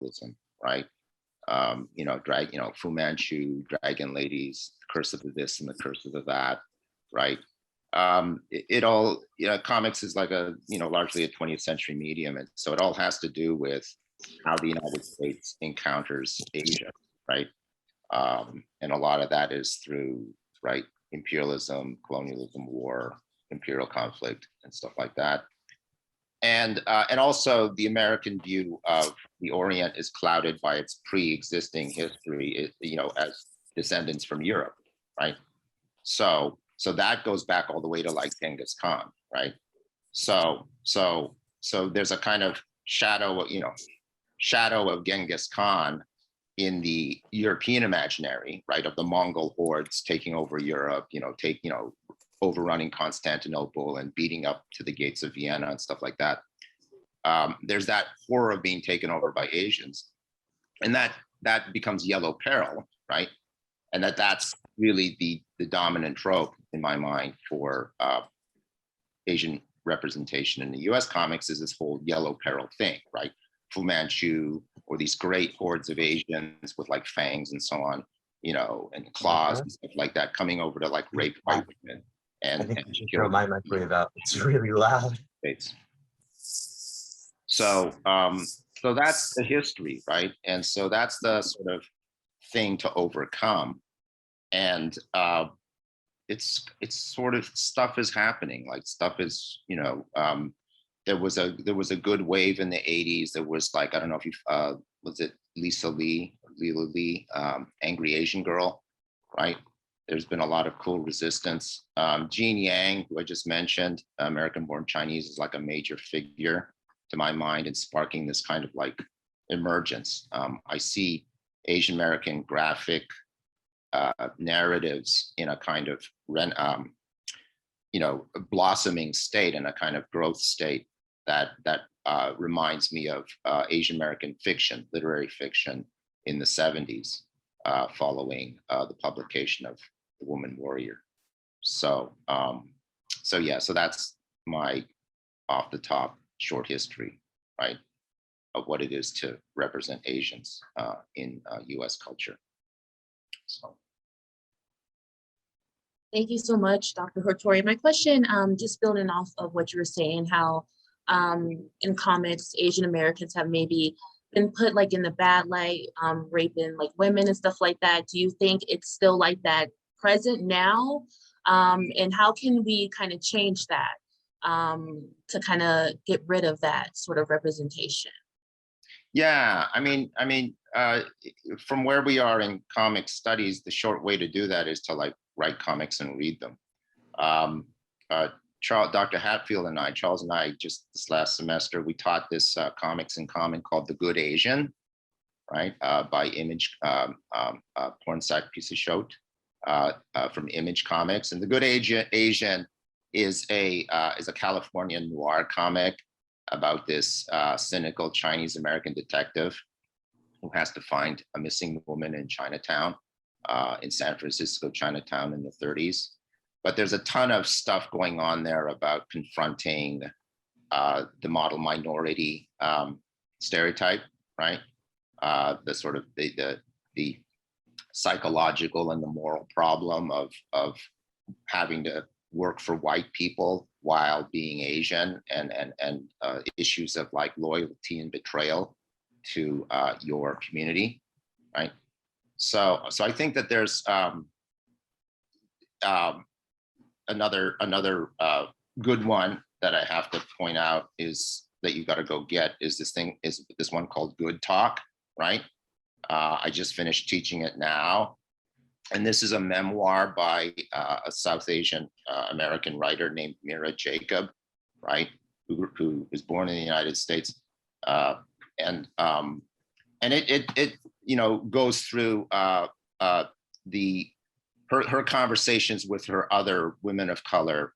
colonialism, right? Fu Manchu, Dragon Ladies, Curse of the This and the Curse of the That, right? It all, comics is like largely a 20th century medium. And so it all has to do with how the United States encounters Asia, right? And a lot of that is through, right, imperialism, colonialism, war, imperial conflict, and stuff like that. And also the American view of the Orient is clouded by its pre-existing history, as descendants from Europe, right? So that goes back all the way to like Genghis Khan, right? So there's a kind of shadow of Genghis Khan in the European imaginary, right, of the Mongol hordes taking over Europe, overrunning Constantinople and beating up to the gates of Vienna and stuff like that. There's that horror of being taken over by Asians, and that becomes yellow peril, right? And that's really the dominant trope in my mind for Asian representation in the U.S. comics, is this whole yellow peril thing, right? Fu Manchu, or these great hordes of Asians with like fangs and so on, and claws and stuff like that, coming over to like rape white women. And you throw my microwave out. It's really loud. So that's the history, right? And so that's the sort of thing to overcome. And it's sort of, stuff is happening. Like stuff is, there was a good wave in the 80s. There was like, I don't know if you was it Lila Lee, Angry Asian Girl, right? There's been a lot of cool resistance. Jean Yang, who I just mentioned, American-born Chinese, is like a major figure to my mind in sparking this kind of like emergence. I see Asian American graphic narratives in a kind of blossoming state, and a kind of growth state that reminds me of Asian American fiction, literary fiction in the 70s, following the publication of The Woman Warrior. So that's my off the top short history, right, of what it is to represent Asians in US culture. So. Thank you so much, Dr. Hortori. My question, just building off of what you were saying, how in comics, Asian Americans have maybe been put like in the bad light, raping like women and stuff like that. Do you think it's still like that present now? And how can we kind of change that to kind of get rid of that sort of representation? Yeah, I mean, from where we are in comic studies, the short way to do that is to like write comics and read them. Dr. Hatfield and I, Charles and I, just this last semester, we taught this comics in common called The Good Asian, right, by Image, Pornsack piece of shot from Image Comics. And The Good Asian is a California noir comic about this cynical Chinese American detective who has to find a missing woman in Chinatown, in San Francisco, Chinatown in the 30s. But there's a ton of stuff going on there about confronting the model minority stereotype, right? The sort of the psychological and the moral problem of having to work for white people while being Asian, and issues of like loyalty and betrayal to your community, right? So I think that there's another good one that I have to point out is that you got to go get is this one called Good Talk, right? I just finished teaching it now. And this is a memoir by a South Asian American writer named Mira Jacob, right? Who was born in the United States. And it goes through her conversations with her other women of color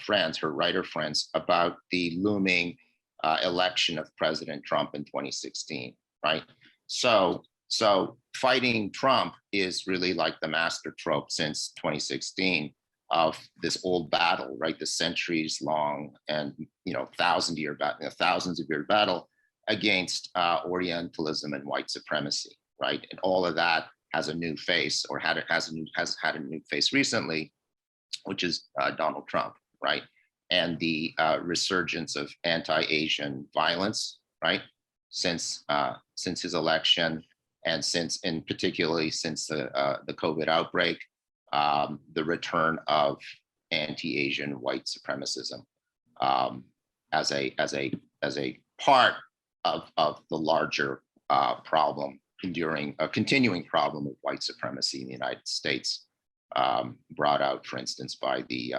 friends, her writer friends, about the looming election of President Trump in 2016, right? So fighting Trump is really like the master trope since 2016 of this old battle, right? The centuries long and thousands of year battle against Orientalism and white supremacy, right? And all of that has a new face, or has had a new face recently, which is Donald Trump, right? And the resurgence of anti-Asian violence, right? Since his election, and in particularly since the COVID outbreak, the return of anti-Asian white supremacism as a part of the larger problem, continuing problem of white supremacy in the United States, brought out, for instance, by the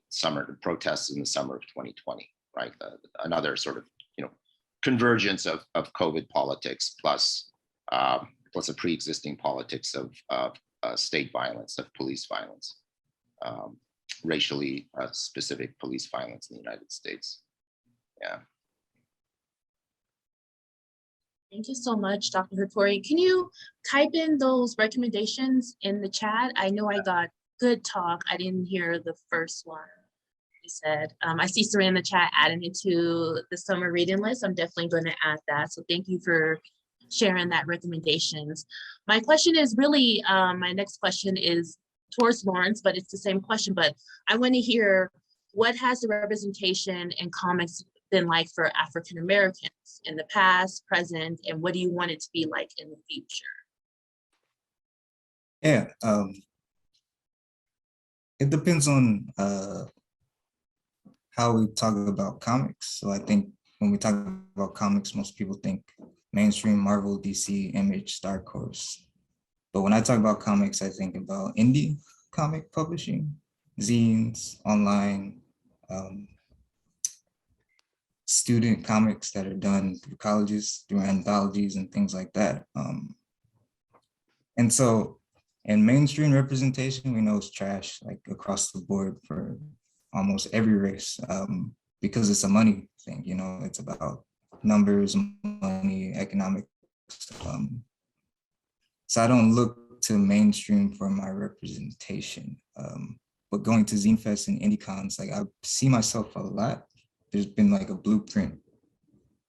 summer protests in the summer of 2020, right? Another sort of convergence of COVID politics plus a pre-existing politics of state violence, of police violence, racially specific police violence in the United States. Yeah. Thank you so much, Dr. Hattori. Can you type in those recommendations in the chat? I know I got good talk. I didn't hear the first one you said. I see Saran in the chat adding it to the summer reading list. I'm definitely going to add that. So thank you for sharing that recommendations. My question is really, my next question is towards Lawrence, but it's the same question, but I want to hear, what has the representation in comics been like for African Americans in the past, present, and what do you want it to be like in the future? Yeah, it depends on how we talk about comics. So I think when we talk about comics, most people think mainstream Marvel, DC, Image, Dark Horse. But when I talk about comics, I think about indie comic publishing, zines, online, student comics that are done through colleges, through anthologies and things like that. And so in mainstream representation, we know it's trash, like across the board for almost every race, because it's a money thing, it's about numbers, money, economics. So I don't look to mainstream for my representation, but going to Zine Fest and IndieCons, like I see myself a lot. There's been like a blueprint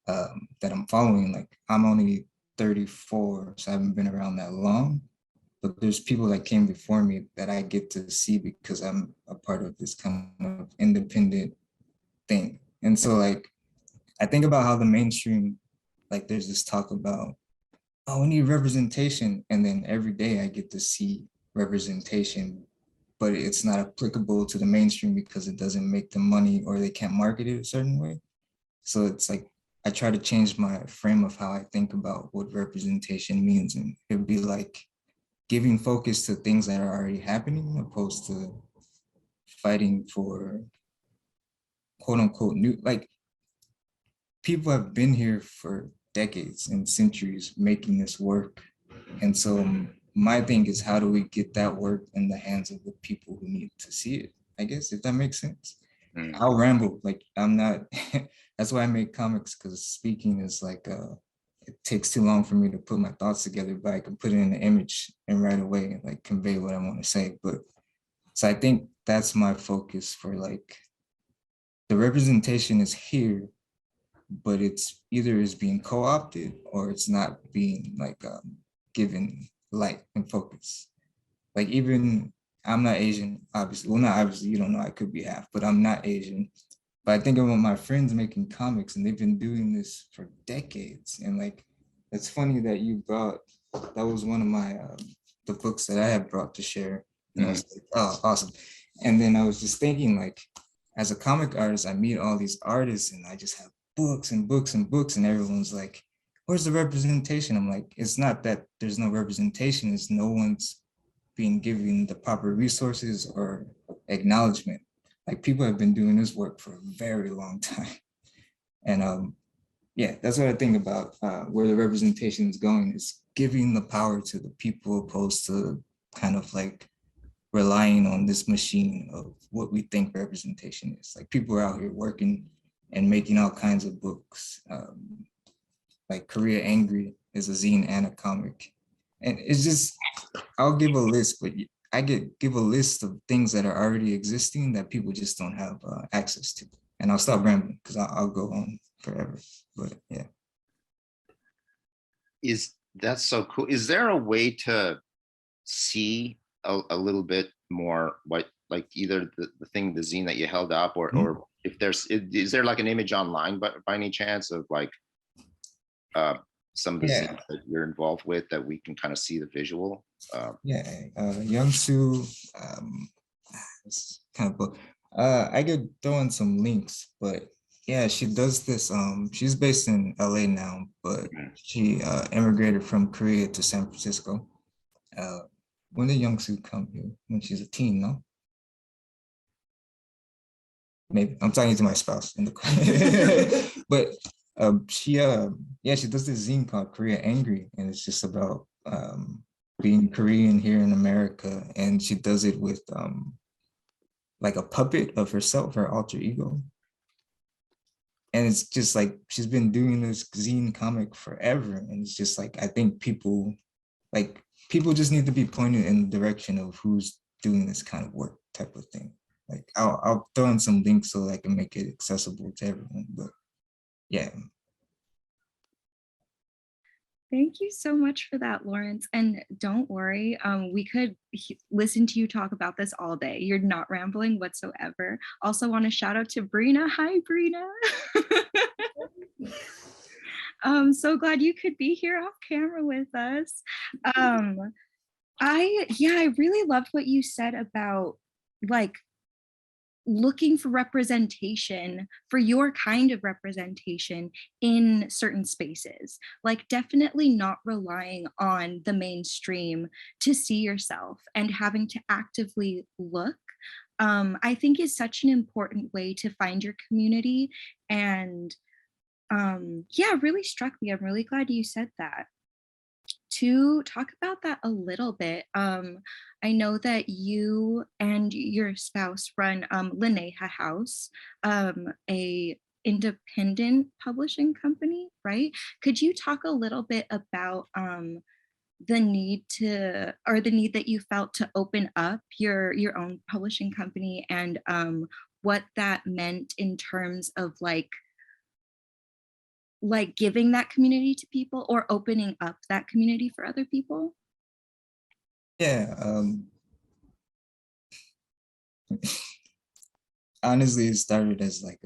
that I'm following. Like I'm only 34, so I haven't been around that long, but there's people that came before me that I get to see because I'm a part of this kind of independent thing. And so like, I think about how the mainstream, like there's this talk about, oh, we need representation. And then every day I get to see representation, but it's not applicable to the mainstream because it doesn't make the money or they can't market it a certain way. So it's like, I try to change my frame of how I think about what representation means. And it'd be like giving focus to things that are already happening opposed to fighting for quote unquote new, like people have been here for decades and centuries making this work. And so my thing is, how do we get that work in the hands of the people who need to see it? I guess, if that makes sense. I'll ramble, like I'm not, that's why I make comics, because speaking is like, it takes too long for me to put my thoughts together, but I can put it in an image and right away like convey what I want to say. But so I think that's my focus for like, the representation is here, but it's either is being co-opted or it's not being like given light and focus. Like even, I'm not Asian, obviously. Well, not obviously, you don't know, I could be half, but I'm not Asian. But I think about my friends making comics and they've been doing this for decades. And like, it's funny that you brought, that was one of my, the books that I had brought to share. And I was like, oh, awesome. And then I was just thinking like, as a comic artist, I meet all these artists and I just have books and books and books, and everyone's like, where's the representation? I'm like, it's not that there's no representation, it's no one's being given the proper resources or acknowledgement. Like people have been doing this work for a very long time. And yeah, that's what I think about where the representation is going, is giving the power to the people opposed to kind of like relying on this machine of what we think representation is. Like people are out here working and making all kinds of books. Like Korea Angry is a zine and a comic. And it's just, I'll give a list, but I give a list of things that are already existing that people just don't have access to. And I'll stop rambling because I'll go on. forever. But yeah. That's so cool. Is there a way to see a little bit more what, like either the thing, the zine that you held up, or if is there like an image online, but by any chance of like some of the Yeah. zines that you're involved with that we can kind of see the visual? Yeah, Young Sue, it's kind of book. I could throw in some links, but yeah, she does this. She's based in LA now, but she immigrated from Korea to San Francisco. When did Young Soo come here? When she's a teen, no? Maybe I'm talking to my spouse in the car. But she she does this zine called Korea Angry, and it's just about being Korean here in America, and she does it with like a puppet of herself, her alter ego. And it's just like she's been doing this zine comic forever, and it's just like I think people just need to be pointed in the direction of who's doing this kind of work, type of thing. Like I'll throw in some links so I can make it accessible to everyone. But yeah. Thank you so much for that, Lawrence. And don't worry, we could listen to you talk about this all day. You're not rambling whatsoever. Also want to shout out to Brina. Hi, Brina. I'm so glad you could be here off camera with us. I really loved what you said about like looking for representation, for your kind of representation in certain spaces, like definitely not relying on the mainstream to see yourself and having to actively look, I think is such an important way to find your community. And yeah, really struck me. I'm really glad you said that. To talk about that a little bit, I know that you and your spouse run Linnea House, a independent publishing company, right? Could you talk a little bit about the need that you felt to open up your own publishing company, and what that meant in terms of like giving that community to people or opening up that community for other people? Yeah. Honestly, it started as like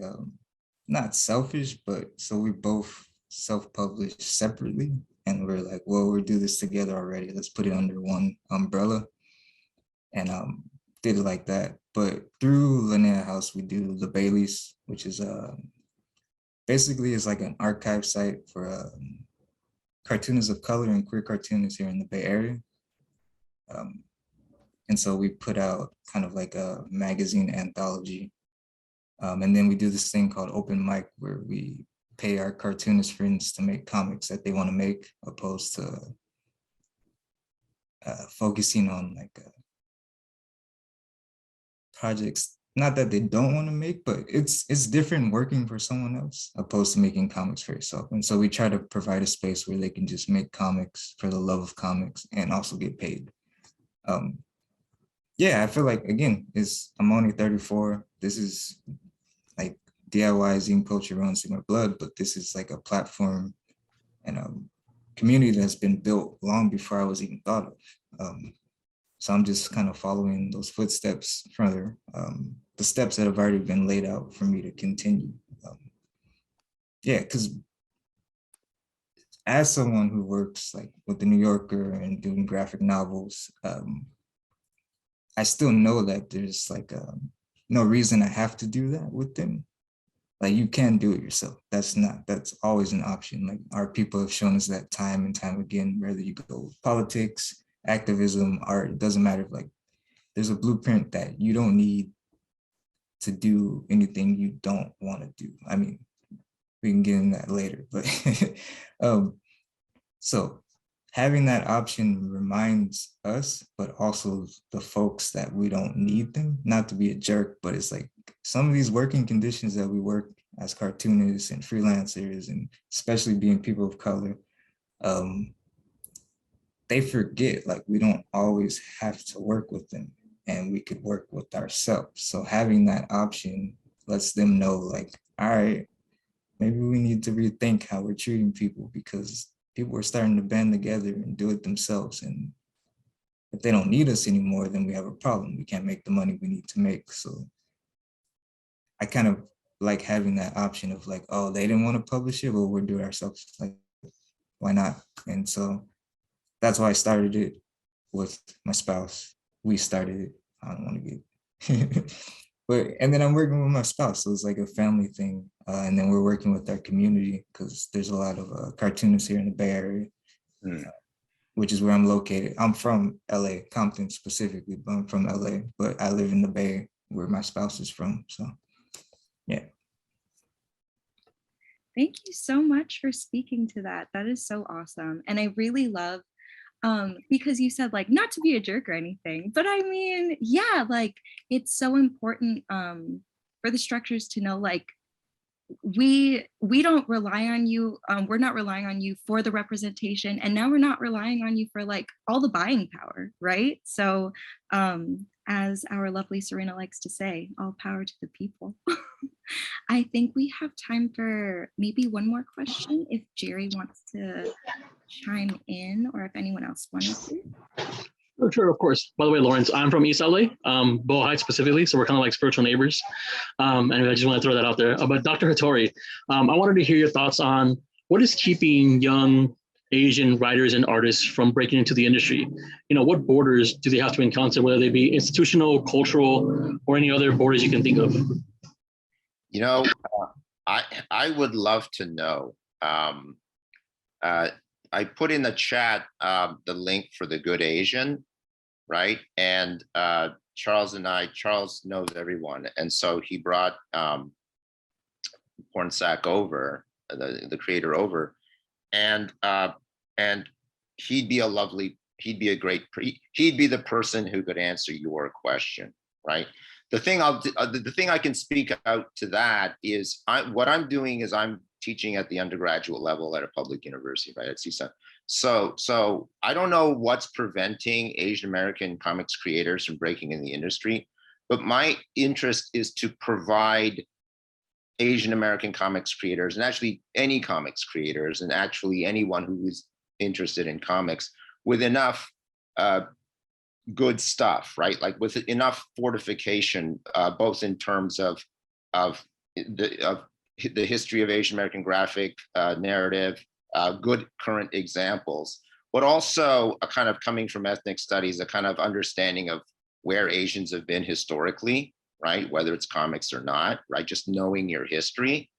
not selfish, but so we both self-published separately, and we're like, well, we'll do this together already. Let's put it under one umbrella, and did it like that. But through Linnea House, we do the Baileys, which is basically is like an archive site for cartoonists of color and queer cartoonists here in the Bay Area. And so we put out kind of like a magazine anthology. And then we do this thing called open mic, where we pay our cartoonist friends to make comics that they want to make, opposed to focusing on like projects, not that they don't want to make, but it's different working for someone else opposed to making comics for yourself. And so we try to provide a space where they can just make comics for the love of comics and also get paid. Yeah, I feel like, again, I'm only 34. This is like DIY zine culture runs in my blood, but this is like a platform and a community that's been built long before I was even thought of. So I'm just kind of following those footsteps further, the steps that have already been laid out for me to continue. Yeah, because as someone who works like with the New Yorker and doing graphic novels, I still know that there's like no reason I have to do that with them. Like, you can do it yourself. That's always an option. Like, our people have shown us that time and time again, whether you go with politics, activism, art, it doesn't matter. Like, there's a blueprint that you don't need to do anything you don't want to do. I mean, we can get in that later, but so having that option reminds us, but also the folks, that we don't need them. Not to be a jerk, but it's like some of these working conditions that we work as cartoonists and freelancers, and especially being people of color, they forget, like, we don't always have to work with them, and we could work with ourselves. So having that option lets them know, like, all right, maybe we need to rethink how we're treating people, because people are starting to band together and do it themselves. And if they don't need us anymore, then we have a problem. We can't make the money we need to make. So I kind of like having that option of like, oh, they didn't want to publish it, well, we'll do it ourselves. Like, why not? And so that's why I started it with my spouse. We started it. I don't want to get, but, and then I'm working with my spouse. So it's like a family thing. And then we're working with our community, because there's a lot of cartoonists here in the Bay Area, which is where I'm located. I'm from LA, Compton specifically, but I'm from LA, but I live in the Bay where my spouse is from. So yeah. Thank you so much for speaking to that. That is so awesome. And I really love, because you said like, not to be a jerk or anything, but I mean, yeah, like it's so important for the structures to know, like, we don't rely on you, we're not relying on you for the representation, and now we're not relying on you for like all the buying power, right? So as our lovely Serena likes to say, all power to the people. I think we have time for maybe one more question if Jerry wants to chime in, or if anyone else wanted to. Sure, of course. By the way, Lawrence, I'm from East LA, Bow Heights specifically, so we're kind of like spiritual neighbors. And I just want to throw that out there. But Dr. Hattori, I wanted to hear your thoughts on what is keeping young Asian writers and artists from breaking into the industry. You know, what borders do they have to encounter, whether they be institutional, cultural, or any other borders you can think of? You know, I would love to know. I put in the chat the link for the Good Asian, right? And Charles knows everyone, and so he brought Pornsack over, the creator over, and he'd be the person who could answer your question, right? The thing I can speak out to that is what I'm doing is I'm teaching at the undergraduate level at a public university, right, at CSUN. So I don't know what's preventing Asian American comics creators from breaking in the industry, but my interest is to provide Asian American comics creators, and actually any comics creators, and actually anyone who is interested in comics, with enough good stuff, right? Like with enough fortification, both in terms of the history of Asian American graphic narrative, good current examples, but also a kind of coming from ethnic studies, a kind of understanding of where Asians have been historically, right? Whether it's comics or not, right? Just knowing your history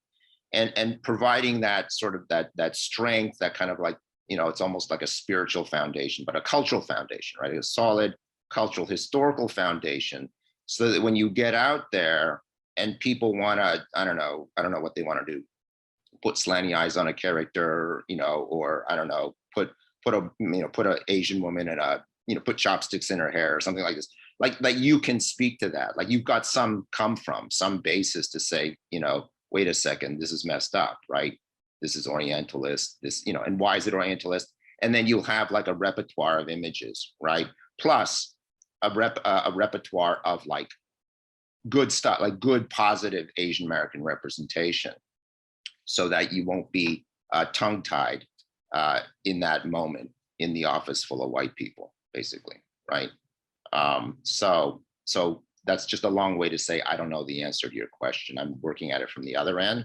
and providing that sort of that strength, that kind of like, you know, it's almost like a spiritual foundation, but a cultural foundation, right? A solid cultural historical foundation, so that when you get out there and people want to, I don't know what they want to do, put slanty eyes on a character, you know, or I don't know, put a Asian woman in a, you know, put chopsticks in her hair or something like this, like you can speak to that, like you've got some basis to say, you know, wait a second, this is messed up, right? This is Orientalist, this, you know, and why is it Orientalist? And then you'll have like a repertoire of images, right? Plus a repertoire of like good stuff, like good positive Asian American representation, so that you won't be tongue-tied in that moment in the office full of white people, basically, right? So that's just a long way to say I don't know the answer to your question. I'm working at it from the other end,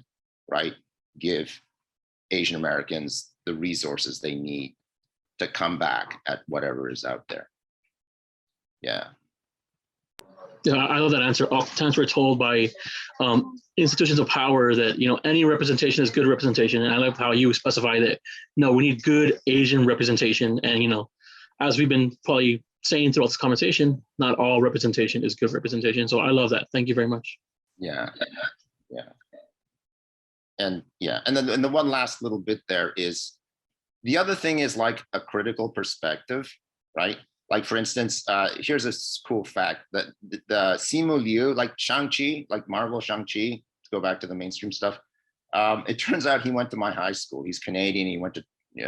right? Give Asian Americans the resources they need to come back at whatever is out there. Yeah. Yeah, I love that answer. Oftentimes we're told by institutions of power that, you know, any representation is good representation. And I love how you specify that, no, we need good Asian representation. And, you know, as we've been probably saying throughout this conversation, not all representation is good representation. So I love that. Thank you very much. Yeah. And then the one last little bit there is, the other thing is like a critical perspective, right? Like for instance, here's a cool fact that the Simu Liu, like Shang-Chi, like Marvel Shang-Chi, to go back to the mainstream stuff, it turns out he went to my high school. He's Canadian. He went to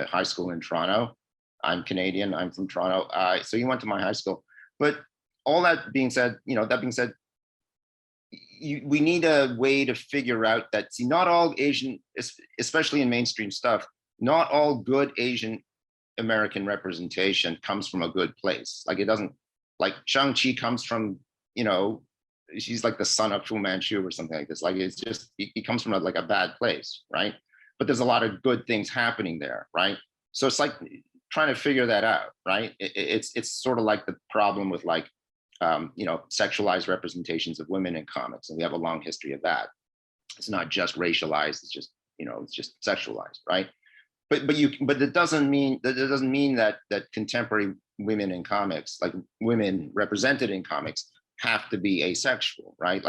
high school in Toronto. I'm Canadian. I'm from Toronto. So he went to my high school. But all that being said, we need a way to figure out that, see, not all Asian, especially in mainstream stuff, not all good Asian American representation comes from a good place. Like it doesn't, like Shang-Chi comes from, you know, she's like the son of Fu Manchu or something like this. Like it's just, he comes from like a bad place, right? But there's a lot of good things happening there, right? So it's like trying to figure that out, right? It's sort of like the problem with like, you know, sexualized representations of women in comics, and we have a long history of that. It's not just racialized; it's just, you know, it's just sexualized, right? But it doesn't mean that contemporary women in comics, like women represented in comics, have to be asexual, right?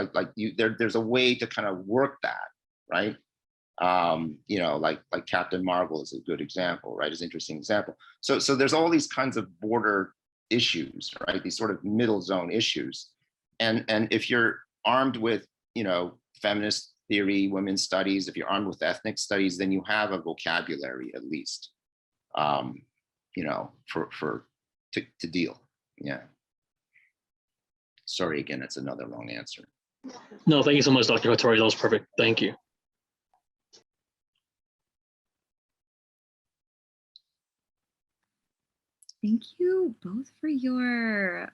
There's a way to kind of work that, right? You know, like Captain Marvel is a good example, right? Is an interesting example. So there's all these kinds of border issues, right? These sort of middle zone issues. And if you're armed with, you know, feminist theory, women's studies, if you're armed with ethnic studies, then you have a vocabulary at least, you know, to deal. Yeah. Sorry, again, it's another long answer. No, thank you so much, Dr. Hattori. That was perfect. Thank you. Thank you both for your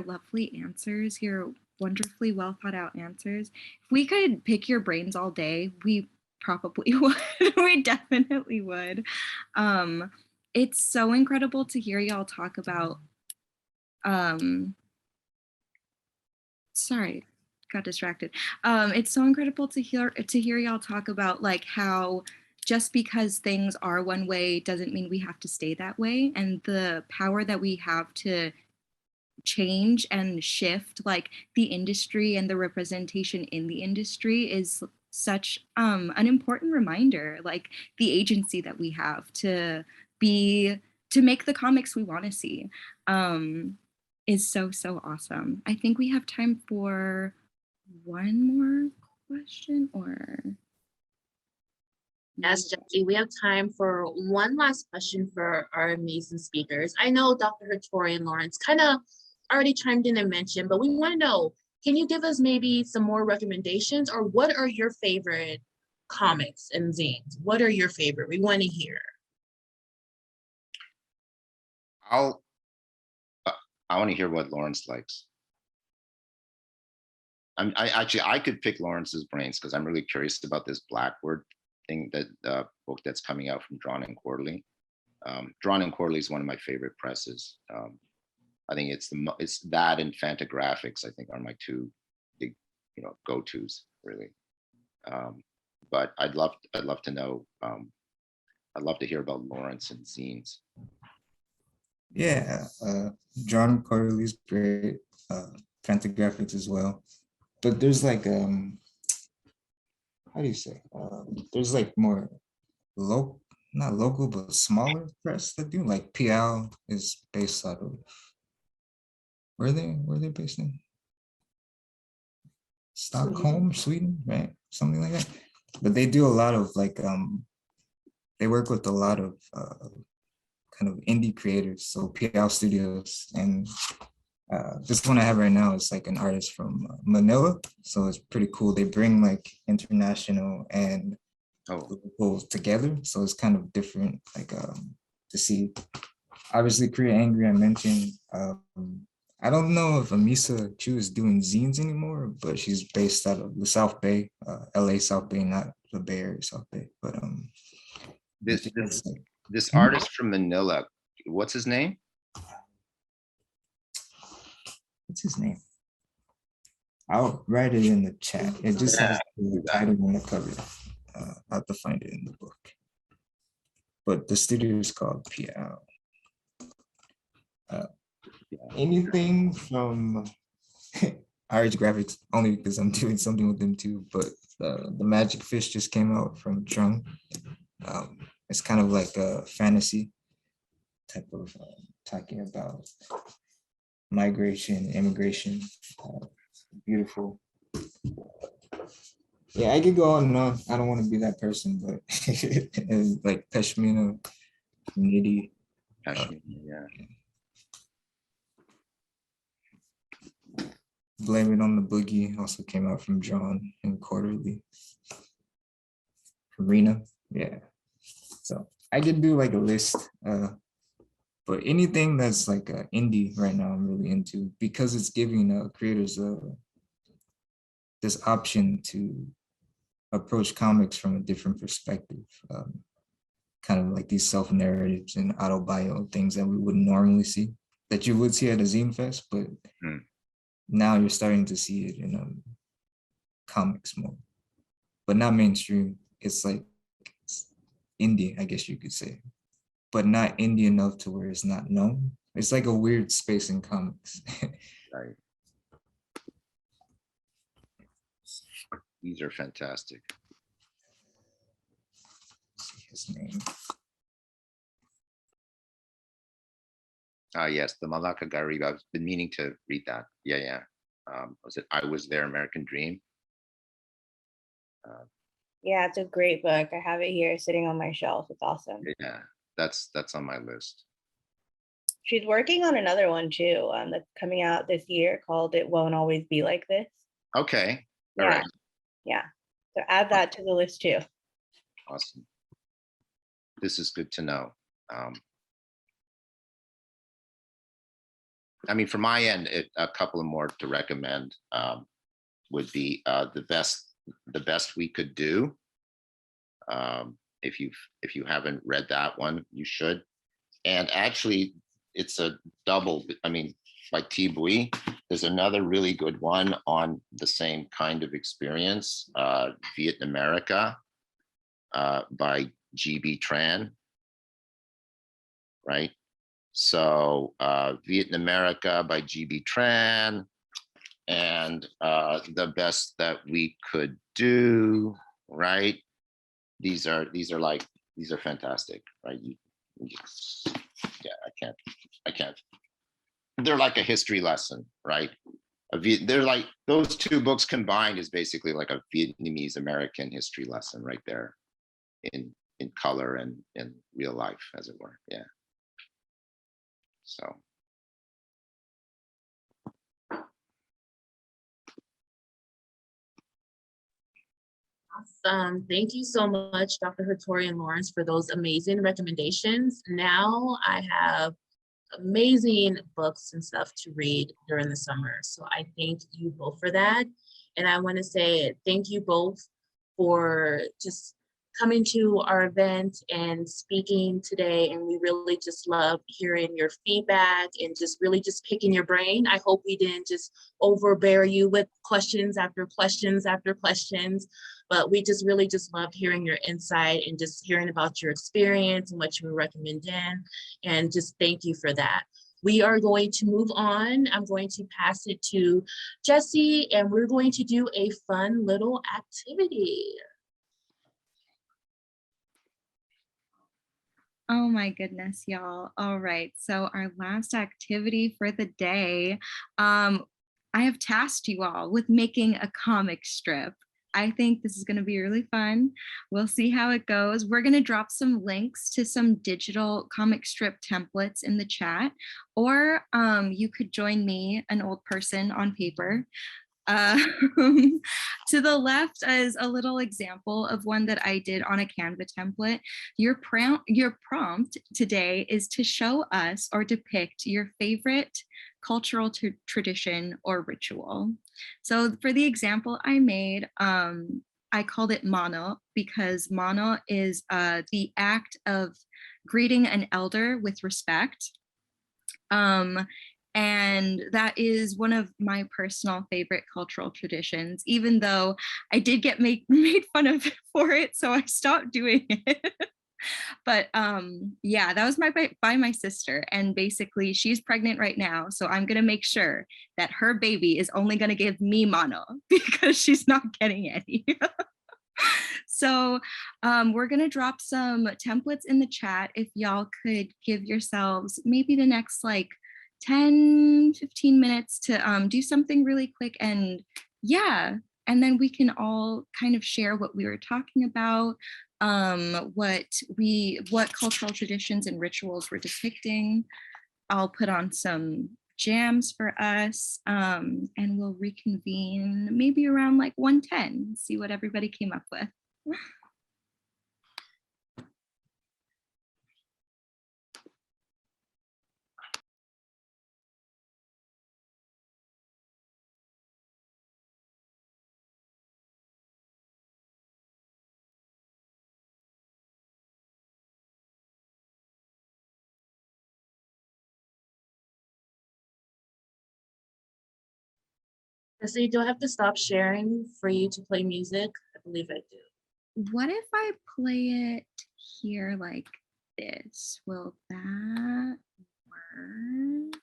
lovely answers, your wonderfully well thought out answers. If we could pick your brains all day, we probably would. We definitely would. It's so incredible to hear y'all talk about sorry, got distracted. It's so incredible to hear y'all talk about like how just because things are one way doesn't mean we have to stay that way, and the power that we have to change and shift like the industry and the representation in the industry is such an important reminder, like the agency that we have to make the comics we want to see is so awesome. I think we have time for one more question, or Yes, Jesse, we have time for one last question for our amazing speakers. I know Dr. Hattori and Lawrence kind of already chimed in and mentioned, but we want to know, can you give us maybe some more recommendations, or what are your favorite comics and zines? What are your favorite? We want to hear. I want to hear what Lawrence likes. I could pick Lawrence's brains because I'm really curious about this Blackboard thing, that book that's coming out from Drawn and Quarterly. Drawn and Quarterly is one of my favorite presses. I think it's that and Fantagraphics, I think, are my two big, you know, go-tos really. But I'd love to know. I'd love to hear about Lawrence and zines. Yeah, John Corley's great, Fantagraphics as well. But there's like, how do you say? There's like more not local, but smaller press that do, like PL is based out of, where they based in? Stockholm, Sweden, right? Something like that. But they do a lot of like, they work with a lot of kind of indie creators, so PL Studios, and this one I have right now is like an artist from Manila, so it's pretty cool. They bring like international and local together, so it's kind of different, like to see. Obviously, Korea Angry I mentioned. I don't know if Amisa Chu is doing zines anymore, but she's based out of the South Bay, LA South Bay, not the Bay Area South Bay. But this artist from Manila, what's his name? What's his name? I'll write it in the chat. It just has the title on the cover. I'll have to find it in the book. But the studio is called PL. Anything from RH Graphics, only because I'm doing something with them too, but the Magic Fish just came out from Trung. It's kind of like a fantasy type of talking about migration, immigration. Beautiful. Yeah, I could go on and on. I don't want to be that person, but it's like Pashmina, Nidhi. Pashmina, yeah. Blame It on the Boogie also came out from John and Quarterly. From Rena, yeah. So I could do like a list, but anything that's like indie right now, I'm really into because it's giving creators this option to approach comics from a different perspective. Kind of like these self-narratives and autobio things that we wouldn't normally see, that you would see at a Zine Fest, but now you're starting to see it in comics more, but not mainstream. It's like it's indie, I guess you could say, but not indie enough to where it's not known. It's like a weird space in comics. Right. These are fantastic. See his name. Yes, the Malaka Garib. I've been meaning to read that. Yeah, yeah. Was it I Was There, American Dream? Yeah, it's a great book. I have it here sitting on my shelf. It's awesome. Yeah, that's on my list. She's working on another one too, that's coming out this year called It Won't Always Be Like This. Okay. All Yeah. right. Yeah. So add that to the list too. Awesome. This is good to know. I mean, from my end, a couple of more to recommend would be the best we could do. If you haven't read that one, you should. And actually, it's a double. I mean, by T. Bui. There's another really good one on the same kind of experience, Viet America, by G.B. Tran. Right. So Viet America by G.B. Tran, and the best that we could do, right? These are fantastic, right? Yeah, I can't. They're like a history lesson, right? They're like those two books combined is basically like a Vietnamese American history lesson right there, in color and in real life, as it were. Yeah. So. Awesome. Thank you so much, Dr. Hattori and Lawrence, for those amazing recommendations. Now I have amazing books and stuff to read during the summer. So I thank you both for that. And I want to say thank you both for just coming to our event and speaking today. And we really just love hearing your feedback and just really just picking your brain. I hope we didn't just overbear you with questions after questions after questions, but we just really just love hearing your insight and just hearing about your experience and what you would recommend in. And just thank you for that. We are going to move on. I'm going to pass it to Jesse, and we're going to do a fun little activity. Oh my goodness, y'all. All right, so our last activity for the day, I have tasked you all with making a comic strip. I think this is going to be really fun. We'll see how it goes. We're going to drop some links to some digital comic strip templates in the chat, or you could join me, an old person on paper. To the left is a little example of one that I did on a Canva template. Your prompt today is to show us or depict your favorite cultural tradition or ritual. So for the example I made, I called it mano because mano is the act of greeting an elder with respect. And that is one of my personal favorite cultural traditions, even though I did get made fun of for it, so I stopped doing it. But yeah, that was by my sister, and basically she's pregnant right now, so I'm gonna make sure that her baby is only gonna give me mano because she's not getting any. So we're gonna drop some templates in the chat. If y'all could give yourselves maybe the next like 10-15 minutes to do something really quick, and yeah, and then we can all kind of share what we were talking about, what cultural traditions and rituals we're depicting. I'll put on some jams for us, and we'll reconvene maybe around like 1:10, see what everybody came up with. So you do have to stop sharing for you to play music. I believe I do. What if I play it here like this? Will that work?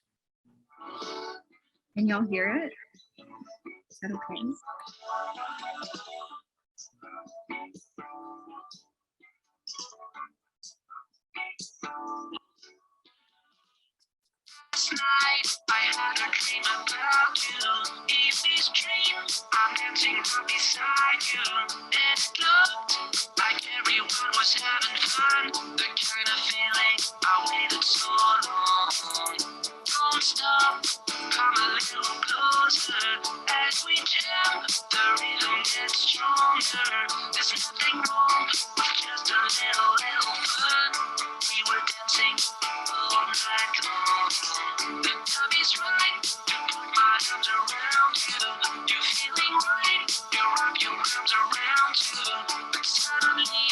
Can y'all hear it? Is that okay? Night, I had a dream about you. In this dream, I'm dancing right beside you. And it looked like everyone was having fun. The kind of feeling I waited so long. Don't stop, come a little closer. As we jam, the rhythm gets stronger. There's nothing wrong with just a little fun. We were dancing all night long. The time is right to put my arms around you. You're feeling right, you wrap your arms around you. But suddenly,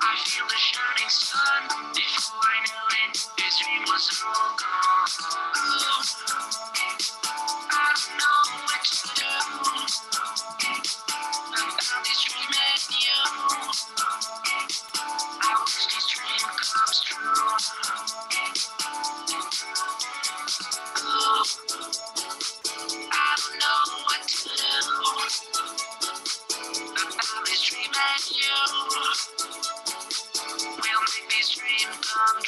I feel the shining sun. Before I knew it, this dream was all gone. I don't know what to do about this dream and you. I wish this dream comes true. I don't know what to do about this dream and you. We'll make this dream come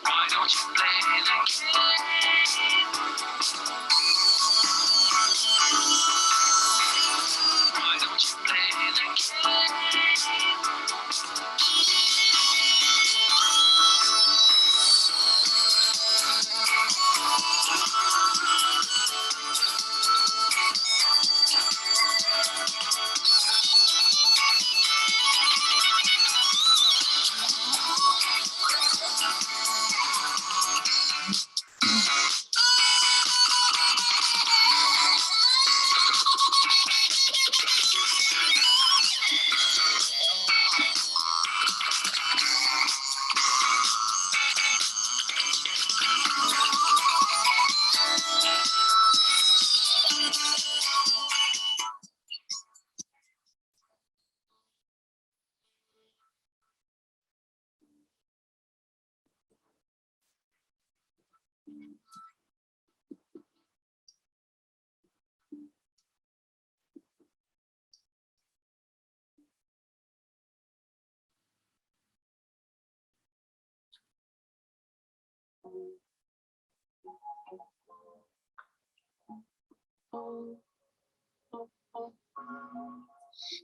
Why don't you play the game? Why don't you play the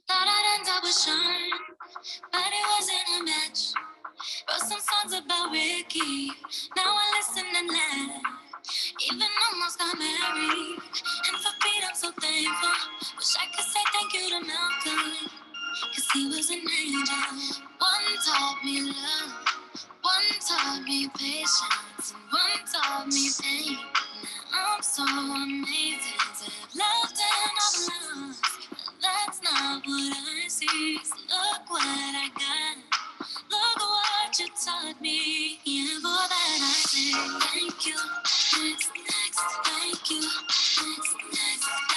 Thought I'd end up with Sean, but it wasn't a match. Wrote some songs about Ricky. Now I listen and laughed. Even almost got married. And for Pete, I'm so thankful. Wish I could say thank you to Malcolm, cause he was an angel. One taught me love, one taught me patience, and one taught me pain. Now I'm so amazing to have loved and I've lost. But that's not what I see. So look what I got. Look what you taught me. Yeah, for that I say thank you. Next, thank you. Next,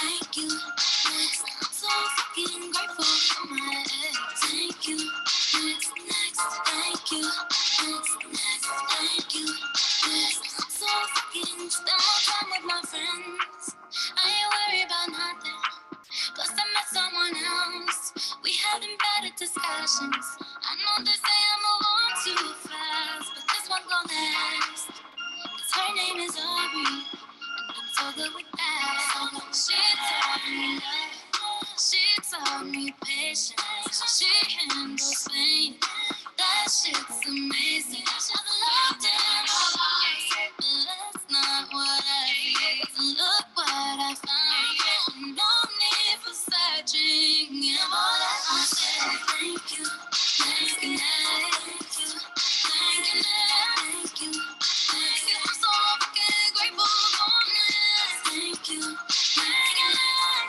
thank you. Next, I'm so fucking grateful for my ex. Thank you. Next, thank you. Next, thank you. Next, I'm so fucking spend more time with my friends. I ain't worried about nothing. Plus I met someone else. We having better discussions. I know they say I move on too fast, but this one gon' last. 'Cause her name is Aubrey, and I'm so good with that. She taught me love, she taught me patience, she handles pain. That shit's amazing. I've loved and I've lost, but that's not what I feel. So look what I found. No need for searching. Yeah, all that I said. Thank you. Thank you. Thank you. Thank you. Thank you. Thank you. I'm so fucking grateful for this. Thank you. Thank you.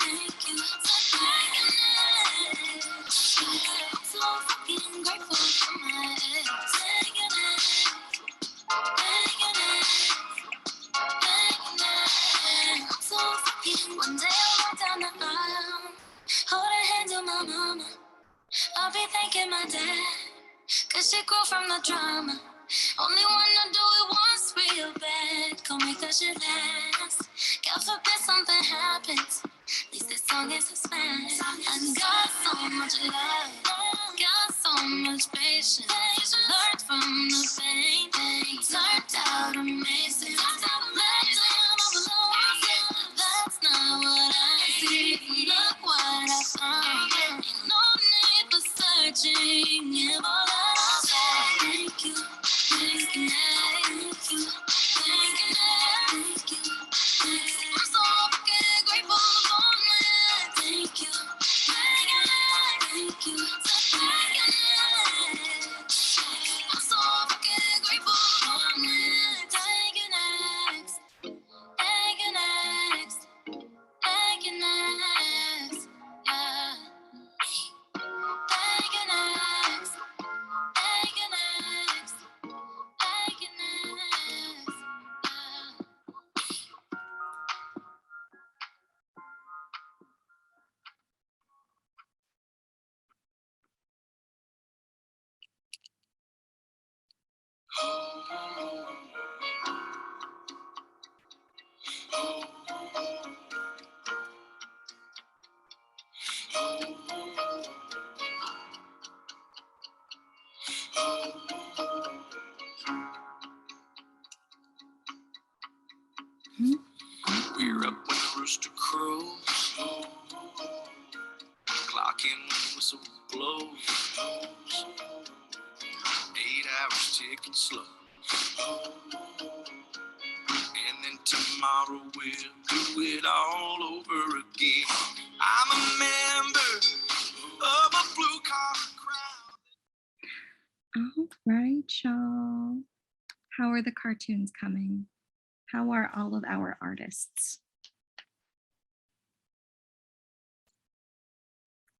Thank you. Thank you. I'm so fucking grateful for my ex. Thank you. Thank you. I'm so fucking. One day I'll walk down the aisle, hold her hand to my mama. I'll be thanking my dad, cause she grew from the drama. Only wanna do it once real bad. Go make that shit last. God forbid something happens. At least this song is a smash. I got so much love, got so much patience. Learned from the pain, turned out amazing. That's not what I see. Look what I found. No need for searching. Yeah, all that I'll say. Thank you. Thank you. Thank you. Thank you. Thank you. I'm so fucking grateful for that. Thank you. Thank you. Thank you. Thank you. I'm so fucking grateful for that. Thank you. Next. Thank you. Next. Thank you. Next. Yeah. Thank you. Next. Thank you. Next. Thank you. Next. Yeah. We're up when the rooster crows. Clock in when the whistle blows. 8 hours ticking slow. And then tomorrow we'll do it all over again. I'm a member of a blue collar crowd. All right, y'all. How are the cartoons coming? How are all of our artists?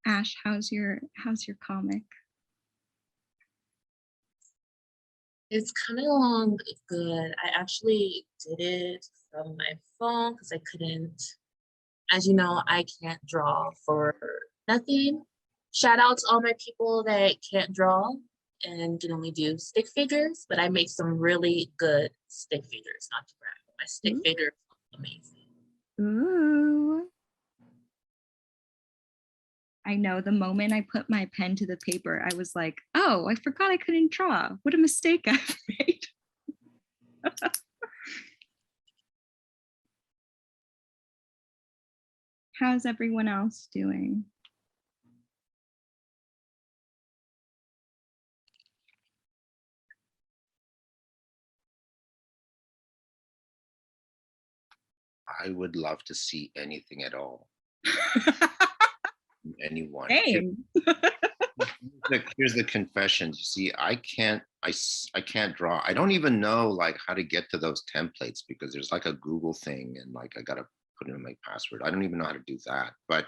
Ash, how's your comic? It's coming along good. I actually did it from my phone because I couldn't, as you know, I can't draw for nothing. Shout out to all my people that can't draw and can only do stick figures, but I make some really good stick figures, not to brag. My stick figures are amazing. Ooh. I know the moment I put my pen to the paper, I was like, oh, I forgot I couldn't draw. What a mistake I've made. How's everyone else doing? I would love to see anything at all. Anyone. Same. Here's the confession. You see, I can't draw. I don't even know like how to get to those templates because there's like a Google thing and like I gotta put in my password. I don't even know how to do that. But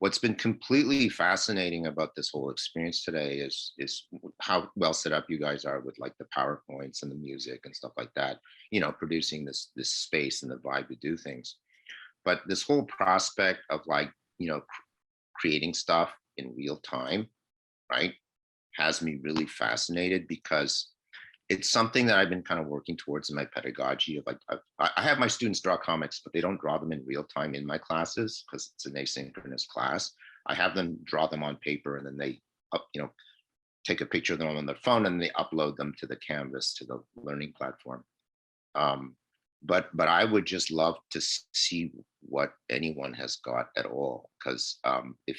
what's been completely fascinating about this whole experience today is how well set up you guys are with like the PowerPoints and the music and stuff like that, you know, producing this space and the vibe to do things. But this whole prospect of like, you know, creating stuff in real time, right, has me really fascinated because it's something that I've been kind of working towards in my pedagogy of like, I have my students draw comics, but they don't draw them in real time in my classes because it's an asynchronous class. I have them draw them on paper and then they, you know, take a picture of them on their phone and they upload them to the Canvas, to the learning platform. But I would just love to see what anyone has got at all, because if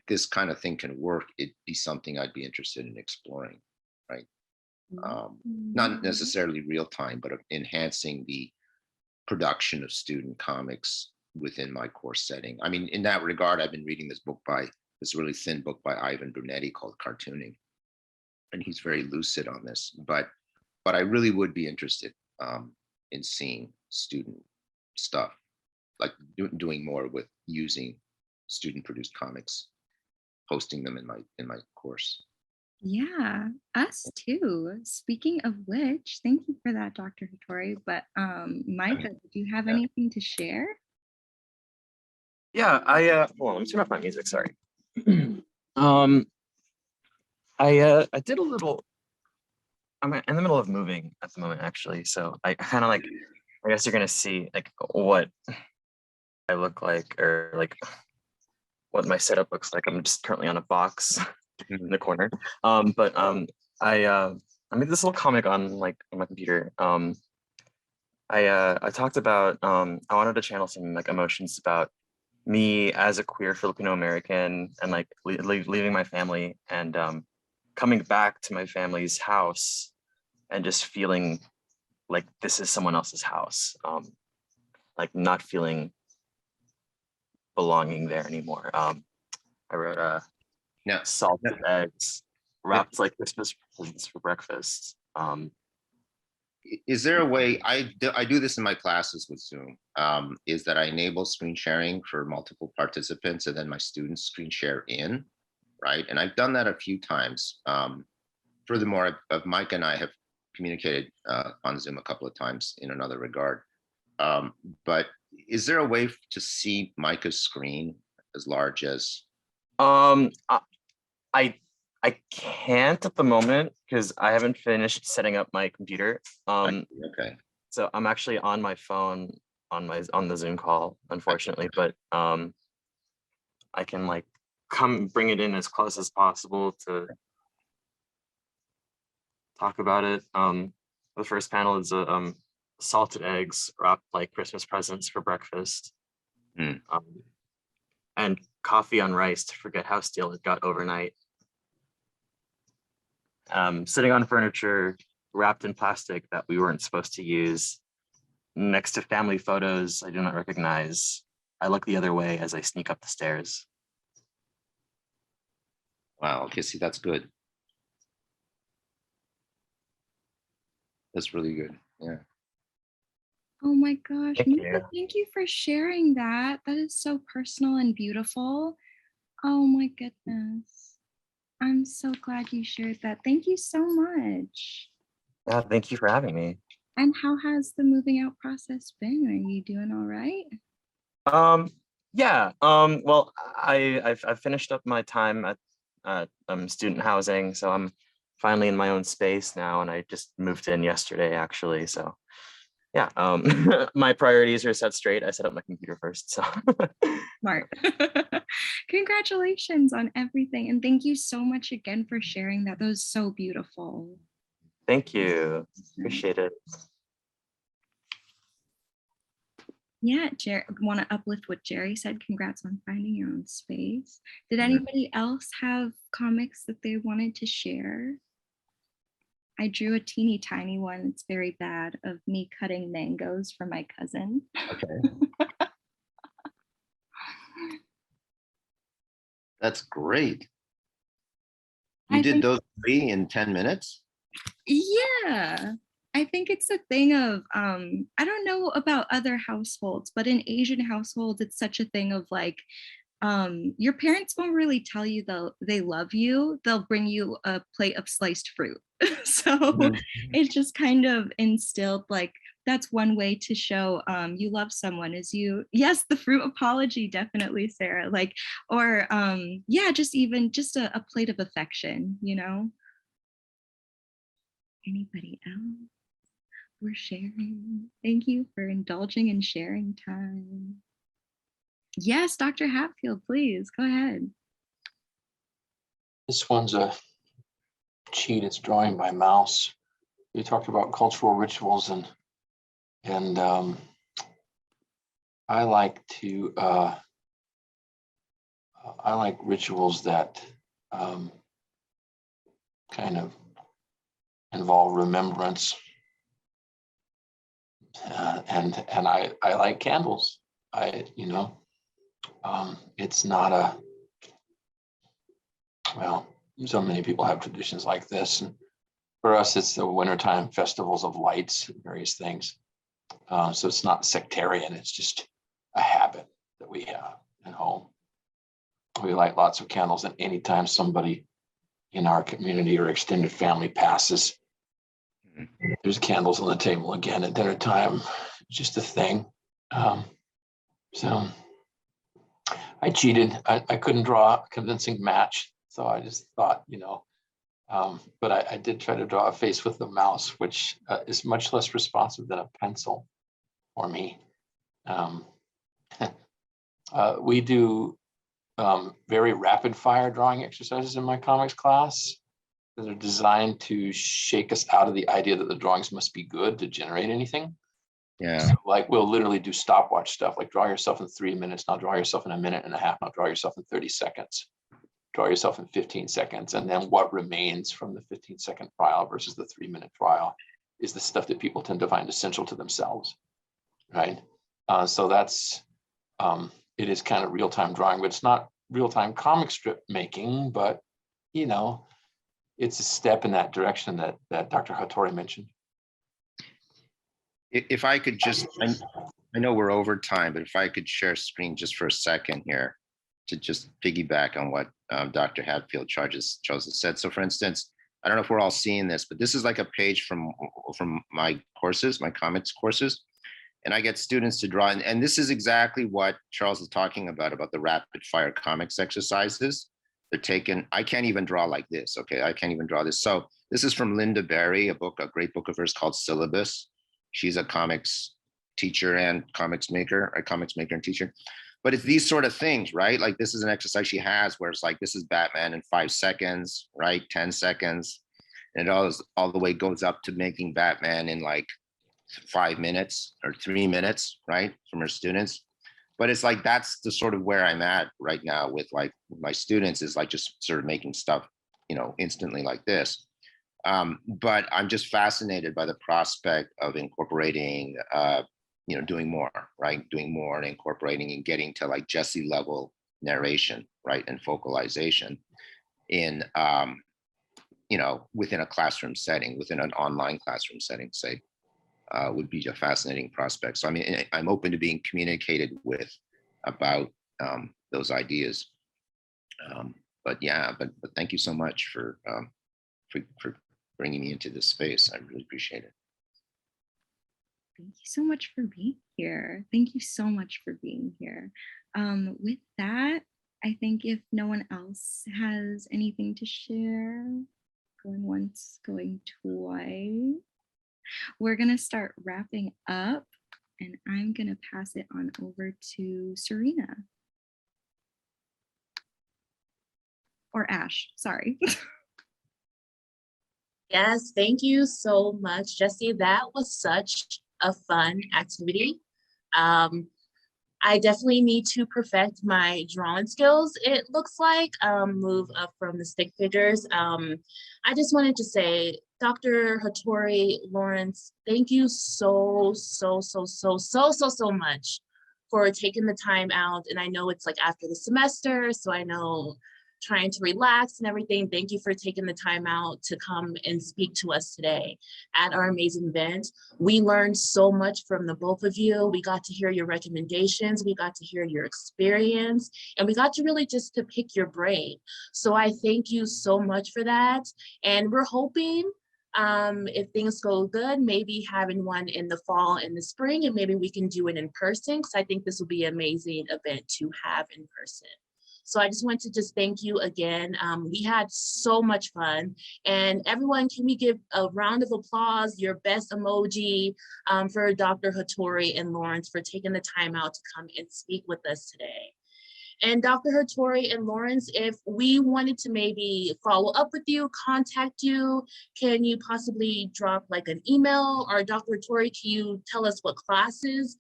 this kind of thing can work, it'd be something I'd be interested in exploring, right? Not necessarily real time, but enhancing the production of student comics within my course setting. I mean, in that regard, I've been reading this really thin book by Ivan Brunetti called Cartooning, and he's very lucid on this. But I really would be interested in seeing student stuff, like doing more with using student-produced comics, posting them in my course. Yeah, us too. Speaking of which, thank you for that, Dr. Hattori. But Micah, do you have anything to share? Yeah, well, let me turn off my music, sorry. I did a little, I'm in the middle of moving at the moment, actually. So I kind of like, I guess you're gonna see like what I look like, or like what my setup looks like. I'm just currently on a box in the corner. I made this little comic on like on my computer. I talked about I wanted to channel some like emotions about me as a queer Filipino American and like leaving my family and coming back to my family's house and just feeling like this is someone else's house, like not feeling belonging there anymore. I wrote Now, salted eggs wrapped like Christmas presents for breakfast. is there a way, I do this in my classes with Zoom, is that I enable screen sharing for multiple participants and then my students screen share in, right? And I've done that a few times. Furthermore, Mike and I have communicated on Zoom a couple of times in another regard. But is there a way to see Micah's screen as large as? I can't at the moment because I haven't finished setting up my computer. Okay. So I'm actually on my phone on the Zoom call, unfortunately, but I can like bring it in as close as possible to talk about it. The first panel is salted eggs wrapped like Christmas presents for breakfast. And coffee on rice to forget how stale it got overnight. Sitting on furniture wrapped in plastic that we weren't supposed to use, next to family photos I do not recognize. I look the other way as I sneak up the stairs. Wow, okay, see, that's good. That's really good, yeah. Oh my gosh, Thank Micah, you. thank you for sharing that. That is so personal and beautiful. Oh my goodness. I'm so glad you shared that. Thank you so much. Yeah, thank you for having me. And how has the moving out process been? Are you doing all right? Yeah, well, I've finished up my time at student housing, so I'm finally in my own space now, and I just moved in yesterday actually, so yeah, my priorities are set straight. I set up my computer first, so. Smart. Congratulations on everything. And thank you so much again for sharing that. That was so beautiful. Thank you. Appreciate it. Yeah, Jerry, want to uplift what Jerry said. Congrats on finding your own space. Did anybody else have comics that they wanted to share? I drew a teeny tiny one. It's very bad of me cutting mangoes for my cousin. Okay. That's great. You I did think- those 3 in 10 minutes? Yeah, I think it's a thing of, I don't know about other households, but in Asian households, it's such a thing of like, your parents won't really tell you they love you. They'll bring you a plate of sliced fruit. So Mhm. it's just kind of instilled like, that's one way to show you love someone is you, yes, the fruit apology, definitely, Sarah. Like, or yeah, just even just a plate of affection, you know? Anybody else? We're sharing. Thank you for indulging in sharing time. Yes, Dr. Hatfield, please go ahead. This one's a cheat. It's drawing by mouse. You talked about cultural rituals and I like to I like rituals that kind of involve remembrance, and I like candles. It's not a, well, so many people have traditions like this, and for us it's the wintertime festivals of lights and various things. So it's not sectarian, it's just a habit that we have at home. We light lots of candles, and anytime somebody in our community or extended family passes, there's candles on the table again at dinner time. It's just a thing. So I cheated. I couldn't draw a convincing match, so I just thought, but I did try to draw a face with the mouse, which is much less responsive than a pencil for me. We do very rapid fire drawing exercises in my comics class that are designed to shake us out of the idea that the drawings must be good to generate anything. Yeah. So, like, we'll literally do stopwatch stuff, like draw yourself in 3 minutes, now draw yourself in a minute and a half, now draw yourself in 30 seconds, draw yourself in 15 seconds. And then what remains from the 15-second trial versus the 3-minute trial is the stuff that people tend to find essential to themselves, right? So that's, it is kind of real-time drawing, but it's not real-time comic strip making, but, it's a step in that direction that Dr. Hattori mentioned. If I could just, I know we're over time, but if I could share screen just for a second here to just piggyback on what Dr. Hatfield Charles has said. So for instance, I don't know if we're all seeing this, but this is like a page from my courses, my comics courses. And I get students to draw, and this is exactly what Charles is talking about the rapid fire comics exercises. They're taken, I can't even draw like this, okay? I can't even draw this. So this is from Linda Berry, a great book of hers called Syllabus. She's a comics teacher and comics maker and teacher. But it's these sort of things, right? Like this is an exercise she has where it's like, this is Batman in 5 seconds, right? 10 seconds. And it all the way goes up to making Batman in like 5 minutes or 3 minutes, right? From her students. But it's like, that's the sort of where I'm at right now with like my students, is like just sort of making stuff, instantly like this. But I'm just fascinated by the prospect of incorporating, doing more, right? Doing more and incorporating and getting to like Jesse level narration, right? And focalization in, within a classroom setting, within an online classroom setting, say. Would be a fascinating prospect. So I mean, I'm open to being communicated with about those ideas. But thank you so much for bringing me into this space. I really appreciate it. Thank you so much for being here. Thank you so much for being here. With that, I think if no one else has anything to share, going once, going twice, we're going to start wrapping up, and I'm going to pass it on over to Serena. Or Ash, sorry. Yes, thank you so much, Jesse. That was such a fun activity. I definitely need to perfect my drawing skills, it looks like, move up from the stick figures. I just wanted to say Dr. Hattori, Lawrence, thank you so much for taking the time out. And I know it's like after the semester, so I know trying to relax and everything. Thank you for taking the time out to come and speak to us today at our amazing event. We learned so much from the both of you. We got to hear your recommendations. We got to hear your experience, and we got to really just to pick your brain. So I thank you so much for that. And we're hoping if things go good, maybe having one in the fall and the spring, and maybe we can do it in person, because I think this will be an amazing event to have in person. So I just want to just thank you again. We had so much fun. And everyone, can we give a round of applause, your best emoji for Dr. Hattori and Lawrence for taking the time out to come and speak with us today. And Dr. Hattori and Lawrence, if we wanted to maybe follow up with you, contact you, can you possibly drop like an email? Or Dr. Hattori, can you tell us what classes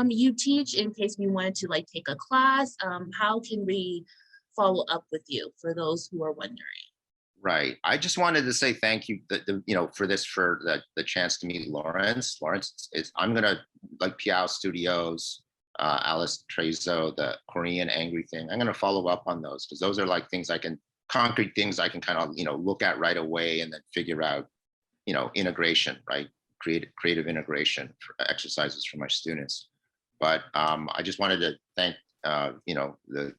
you teach in case we wanted to like take a class? How can we follow up with you for those who are wondering? Right. I just wanted to say thank you, for the chance to meet Lawrence. Lawrence is, I'm gonna, like Piao Studios, Alice Trezo, the Korean angry thing. I'm going to follow up on those, because those are like things concrete things I can kind of, look at right away and then figure out, integration, right? Creative integration for exercises for my students. But I just wanted to thank, the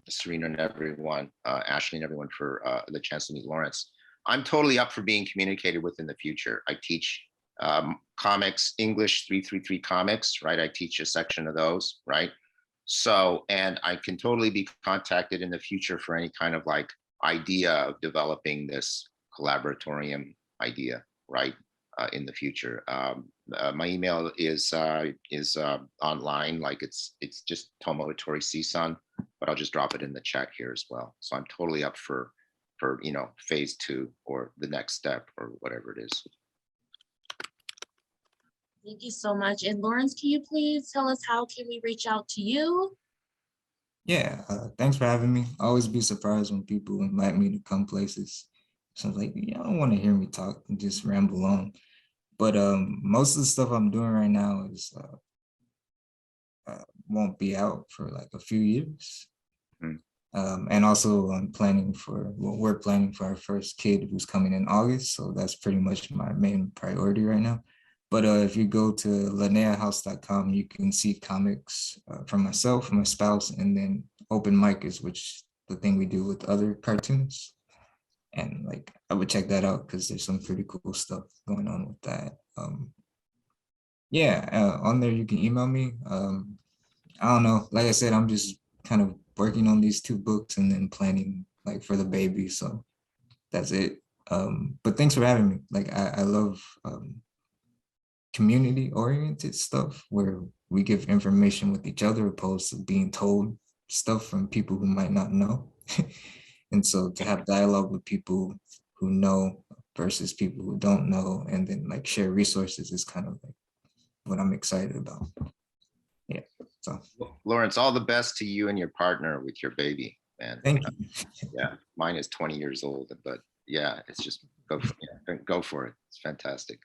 Serena and everyone, Ashley and everyone for the chance to meet Lawrence. I'm totally up for being communicated with in the future. I teach comics, English 333 comics, right? I teach a section of those, right? So, and I can totally be contacted in the future for any kind of like idea of developing this collaboratorium idea, right? In the future. My email is online, like it's just Tomo Hattori Sisan, but I'll just drop it in the chat here as well. So I'm totally up for phase 2 or the next step or whatever it is. Thank you so much. And Lawrence, can you please tell us how can we reach out to you? Yeah, thanks for having me. I always be surprised when people invite me to come places. So I was like, yeah, I don't want to hear me talk and just ramble on. But most of the stuff I'm doing right now is won't be out for like a few years. And also we're planning for our first kid who's coming in August. So that's pretty much my main priority right now. But if you go to linneahouse.com, you can see comics from myself, my spouse, and then open mic is the thing we do with other cartoons. And like, I would check that out because there's some pretty cool stuff going on with that. On there, you can email me. I don't know, like I said, I'm just kind of working on these 2 books and then planning like for the baby. So that's it. But thanks for having me. Like, I love community-oriented stuff where we give information with each other opposed to being told stuff from people who might not know. And so to have dialogue with people who know versus people who don't know, and then like share resources is kind of like what I'm excited about. Yeah. So Lawrence, all the best to you and your partner with your baby, man. Thank you. Yeah, mine is 20 years old, but yeah, it's just go for it. It's fantastic.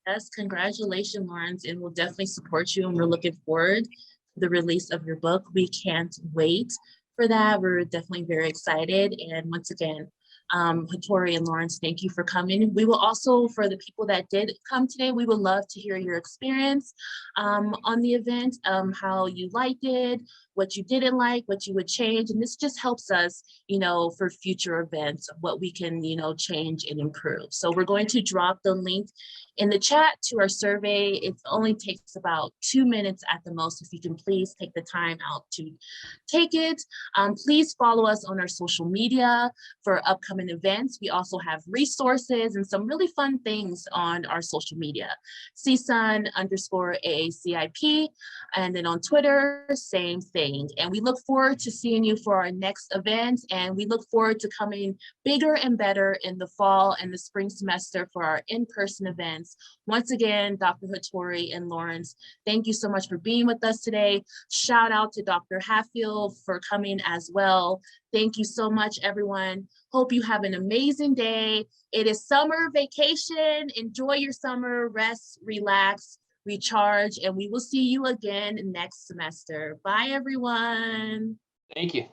Yes, congratulations, Lawrence, and we'll definitely support you, and we're looking forward to the release of your book. We can't wait for that. We're definitely very excited. And once again, Hattori and Lawrence, thank you for coming. We will also, for the people that did come today, we would love to hear your experience on the event, how you liked it, what you didn't like, what you would change. And this just helps us, for future events, what we can, change and improve. So we're going to drop the link in the chat to our survey. It only takes about 2 minutes at the most. If you can please take the time out to take it. Please follow us on our social media for upcoming events. We also have resources and some really fun things on our social media. CSUN_AACIP. And then on Twitter, same thing. thing. And we look forward to seeing you for our next event. And we look forward to coming bigger and better in the fall and the spring semester for our in-person events. Once again, Dr. Hattori and Lawrence, thank you so much for being with us today. Shout out to Dr. Hatfield for coming as well. Thank you so much, everyone. Hope you have an amazing day. It is summer vacation. Enjoy your summer, rest, relax, recharge, and we will see you again next semester. Bye, everyone. Thank you.